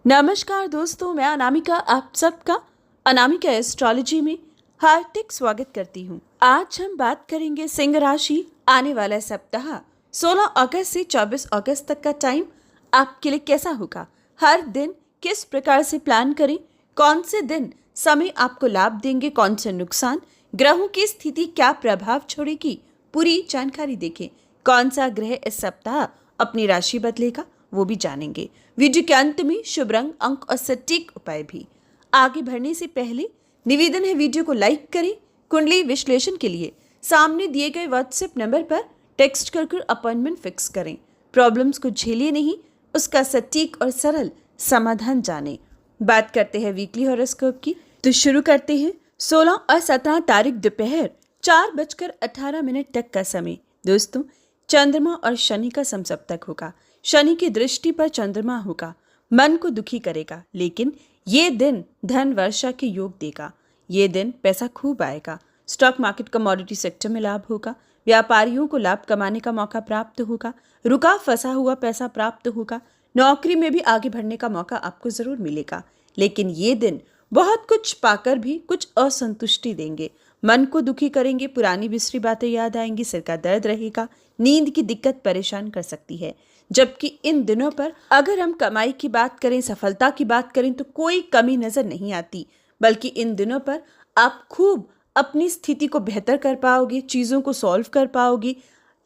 नमस्कार दोस्तों, मैं अनामिका आप सबका अनामिका एस्ट्रोलॉजी में हार्दिक स्वागत करती हूँ। आज हम बात करेंगे सिंह राशि। आने वाला सप्ताह 16 अगस्त से 24 अगस्त तक का टाइम आपके लिए कैसा होगा, हर दिन किस प्रकार से प्लान करें, कौन से दिन समय आपको लाभ देंगे, कौन से नुकसान, ग्रहों की स्थिति क्या प्रभाव छोड़ेगी, पूरी जानकारी देखें। कौन सा ग्रह इस सप्ताह अपनी राशि बदलेगा वो भी जानेंगे। वीडियो के अंत में शुभ रंग, अंक और सटीक उपाय भी। आगे बढ़ने से पहले निवेदन है, वीडियो को लाइक करें। कुंडली विश्लेषण के लिए सामने दिए गए व्हाट्सएप नंबर पर टेक्स्ट कर अपॉइंटमेंट फिक्स करें। प्रॉब्लम्स को झेलिए नहीं, उसका सटीक और सरल समाधान जानें। बात करते हैं वीकली हॉरोस्कोप की, तो शुरू करते हैं 16 और 17 तारीख दोपहर 4:18 तक का समय। दोस्तों, चंद्रमा और शनि का समसप्तक होगा। शनि की दृष्टि पर चंद्रमा होगा, मन को दुखी करेगा, लेकिन ये दिन धन वर्षा के योग देगा। ये दिन पैसा खूब आएगा। स्टॉक मार्केट, कमोडिटी सेक्टर में लाभ होगा। व्यापारियों को लाभ कमाने का मौका प्राप्त होगा। रुका फंसा हुआ पैसा प्राप्त होगा। नौकरी में भी आगे बढ़ने का मौका आपको जरूर मिलेगा, लेकिन ये दिन बहुत कुछ पाकर भी कुछ असंतुष्टि देंगे। मन को दुखी करेंगे, पुरानी बिसरी बातें याद आएंगी, सिर का दर्द रहेगा, नींद की दिक्कत परेशान कर सकती है। जबकि इन दिनों पर अगर हम कमाई की बात करें, सफलता की बात करें, तो कोई कमी नजर नहीं आती, बल्कि इन दिनों पर आप खूब अपनी स्थिति को बेहतर कर पाओगे, चीज़ों को सॉल्व कर पाओगे।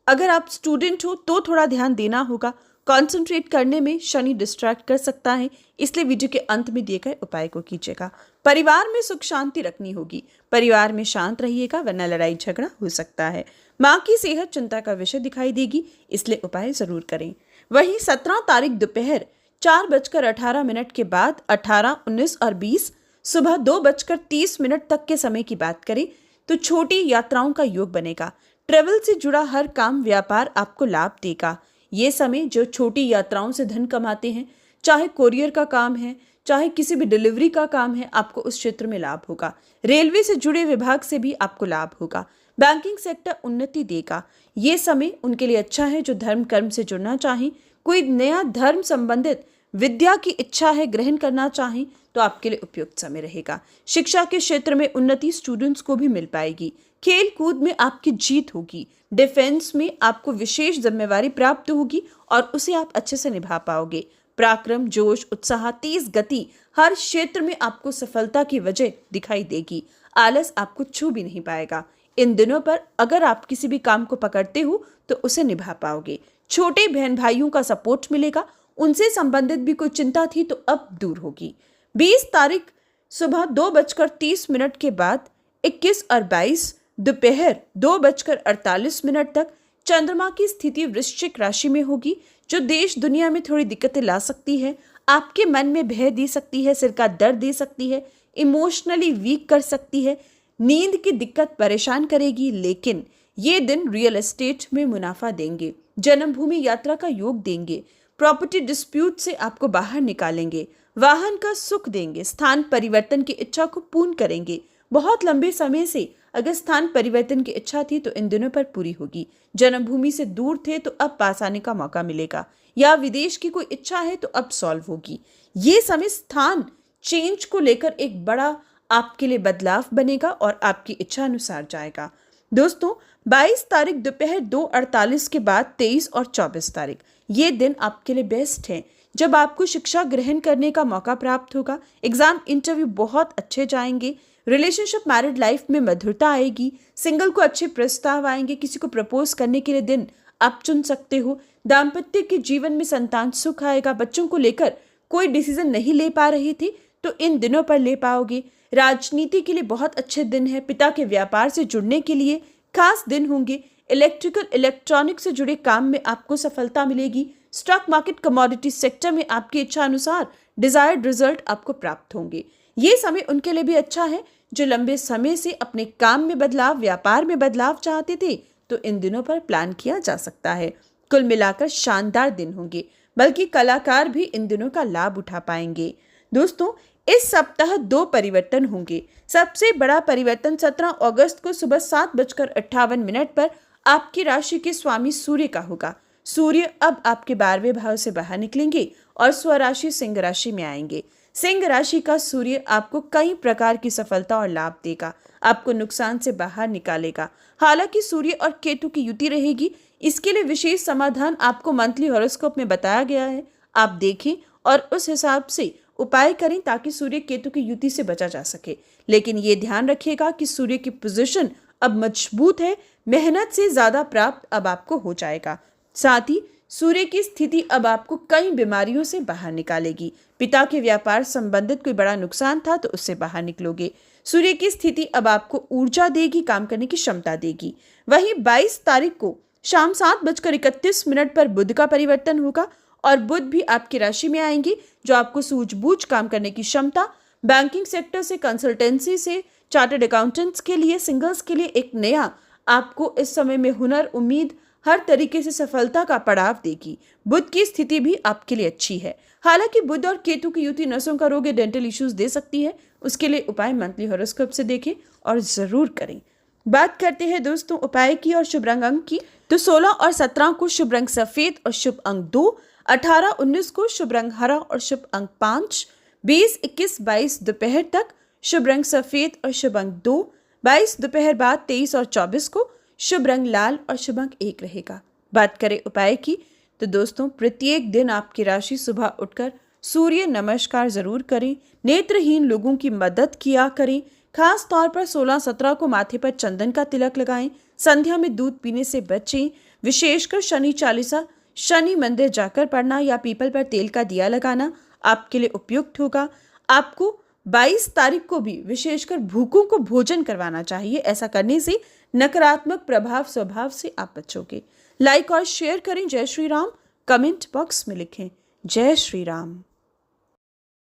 अगर आप स्टूडेंट हो तो थोड़ा ध्यान देना होगा, कंसंट्रेट करने में शनि डिस्ट्रैक्ट कर सकता है, इसलिए वीडियो के अंत में दिए गए उपाय को कीजिएगा। परिवार में सुख शांति रखनी होगी, परिवार में शांत रहिएगा, वरना लड़ाई झगड़ा हो सकता है। माँ की सेहत चिंता का विषय दिखाई देगी, इसलिए उपाय जरूर करें। वहीं 17 तारीख दोपहर 4:18 के बाद 18, 19 और 20 सुबह 2:30 तक के समय की बात करें तो छोटी यात्राओं का योग बनेगा। ट्रेवल से जुड़ा हर काम, व्यापार आपको लाभ देगा। ये समय जो छोटी यात्राओं से धन कमाते हैं, चाहे कोरियर का काम है, चाहे किसी भी डिलीवरी का काम है, आपको उस क्षेत्र में लाभ होगा। रेलवे से जुड़े विभाग से भी आपको लाभ होगा। बैंकिंग सेक्टर उन्नति देगा। ये समय उनके लिए अच्छा है जो धर्म कर्म से जुड़ना चाहें, कोई नया धर्म संबंधित विद्या की इच्छा है ग्रहण करना चाहें तो आपके लिए उपयुक्त समय रहेगा। शिक्षा के क्षेत्र में उन्नति स्टूडेंट्स को भी मिल पाएगी। खेल कूद में आपकी जीत होगी। डिफेंस में आपको विशेष जिम्मेवारी प्राप्त होगी और उसे आप अच्छे से निभा पाओगे। पराक्रम, जोश, उत्साह, तेज गति, हर क्षेत्र में आपको सफलता की वजह दिखाई देगी। आलस आपको छू भी नहीं पाएगा। इन दिनों पर अगर आप किसी भी काम को पकड़ते हो तो उसे निभा पाओगे। छोटे बहन भाइयों का सपोर्ट मिलेगा, उनसे संबंधित भी कोई चिंता थी तो अब दूर होगी। 20 तारीख सुबह 2:30 के बाद 21 और 22 दोपहर 2:48 तक चंद्रमा की स्थिति वृश्चिक राशि में होगी, जो देश दुनिया में थोड़ी दिक्कतें ला सकती है, आपके मन में भय दे सकती है, सिर का दर्द दे सकती है, इमोशनली वीक कर सकती है, नींद की दिक्कत परेशान करेगी। लेकिन ये दिन रियल एस्टेट में मुनाफा देंगे, जन्मभूमि यात्रा का योग देंगे, प्रॉपर्टी डिस्प्यूट से आपको बाहर निकालेंगे, वाहन का सुख देंगे, स्थान परिवर्तन की इच्छा को पूर्ण करेंगे। बहुत लंबे समय से अगर स्थान परिवर्तन की इच्छा थी तो इन दिनों पर पूरी होगी। जन्मभूमि से दूर थे तो अब पास आने का मौका मिलेगा, या विदेश की कोई इच्छा है तो अब सॉल्व होगी। ये समय स्थान चेंज को लेकर एक बड़ा आपके लिए बदलाव बनेगा और आपकी इच्छा अनुसार जाएगा। दोस्तों, 22 तारीख दोपहर 2:48 के बाद 23 और 24 तारीख ये दिन आपके लिए बेस्ट है, जब आपको शिक्षा ग्रहण करने का मौका प्राप्त होगा। एग्जाम, इंटरव्यू बहुत अच्छे जाएंगे। रिलेशनशिप, मैरिड लाइफ में मधुरता आएगी। सिंगल को अच्छे प्रस्ताव आएंगे। किसी को प्रपोज करने के लिए दिन आप चुन सकते हो। दाम्पत्य के जीवन में संतान सुख आएगा। बच्चों को लेकर कोई डिसीजन नहीं ले पा रही थी तो इन दिनों पर ले पाओगे। राजनीति के लिए बहुत अच्छे दिन है। पिता के व्यापार से जुड़ने के लिए खास दिन होंगे। इलेक्ट्रिकल, इलेक्ट्रॉनिक से जुड़े काम में आपको सफलता मिलेगी। स्टॉक मार्केट, कमोडिटी सेक्टर में आपकी इच्छा अनुसार डिजायर्ड रिजल्ट आपको प्राप्त होंगे। ये समय उनके लिए भी अच्छा है जो लंबे समय से अपने काम में बदलाव, व्यापार में बदलाव चाहते थे, तो इन दिनों पर प्लान किया जा सकता है। कुल मिलाकर शानदार दिन होंगे, बल्कि कलाकार भी इन दिनों का लाभ उठा पाएंगे। दोस्तों, इस सप्ताह 2 परिवर्तन होंगे। सबसे बड़ा परिवर्तन 17 अगस्त को सुबह 7:58 पर आपकी राशि के स्वामी सूर्य का होगा। सूर्य अब आपके 12वें भाव से बाहर निकलेंगे और स्वराशि सिंह राशि में आएंगे। सिंह राशि का सूर्य आपको कई प्रकार की सफलता और लाभ देगा, आपको नुकसान से बाहर निकालेगा। हालांकि सूर्य और केतु की युति रहेगी, इसके लिए विशेष समाधान आपको मंथली हॉरोस्कोप में बताया गया है। आप देखें और उस हिसाब से उपाय करें ताकि सूर्य केतु की युति से बचा जा सके। लेकिन ये ध्यान रखिएगा कि सूर्य की पोजीशन अब मजबूत है, मेहनत से ज्यादा प्राप्त अब आपको हो जाएगा। साथ ही सूर्य की स्थिति अब आपको कई बीमारियों से बाहर निकालेगी। पिता के व्यापार संबंधित कोई बड़ा नुकसान था तो उससे बाहर निकलोगे। सूर्य की स्थिति अब आपको ऊर्जा देगी, काम करने की क्षमता देगी। वहीं 22 तारीख को शाम 7:31 पर बुध का परिवर्तन होगा और बुध भी आपकी राशि में आएंगे, जो आपको सूझबूझ काम करने की क्षमता, बैंकिंग सेक्टर से, कंसल्टेंसी से, चार्टर्ड अकाउंटेंट्स के लिए, सिंगल्स के लिए एक नया आपको इस समय में हुनर, उम्मीद, हर तरीके से सफलता का पड़ाव देगी। बुध की स्थिति भी आपके लिए अच्छी है। हालांकि बुध और केतु की युति नसों का रोग या डेंटल इश्यूज दे सकती है। उसके लिए उपाय मंथली हॉरोस्कोप से देखें और जरूर करें। बात करते हैं दोस्तों उपाय की और शुभ रंग अंक की। तो 16 और 17 को शुभ रंग सफेद और शुभ अंक 2, 18, 19 को शुभ रंग हरा और शुभ अंक 5, 20, 21, 22 दोपहर तक शुभ रंग सफेद और शुभ अंक 2, 22 दोपहर बाद 23 और 24 को शुभ रंग लाल और शुभ अंक 1 रहेगा। बात करें उपाय की तो दोस्तों प्रत्येक दिन आपकी राशि सुबह उठकर सूर्य नमस्कार जरूर करें। नेत्रहीन लोगों की मदद किया करें। खास तौर पर 16-17 को माथे पर चंदन का तिलक लगाएं। संध्या में दूध पीने से बचें। विशेषकर शनि चालीसा शनि मंदिर जाकर पढ़ना या पीपल पर तेल का दिया लगाना आपके लिए उपयुक्त होगा। आपको 22 तारीख को भी विशेषकर भूखों को भोजन करवाना चाहिए। ऐसा करने से नकारात्मक प्रभाव स्वभाव से आप बचोगे। लाइक और शेयर करें। जय श्री राम। कमेंट बॉक्स में लिखें जय श्री राम।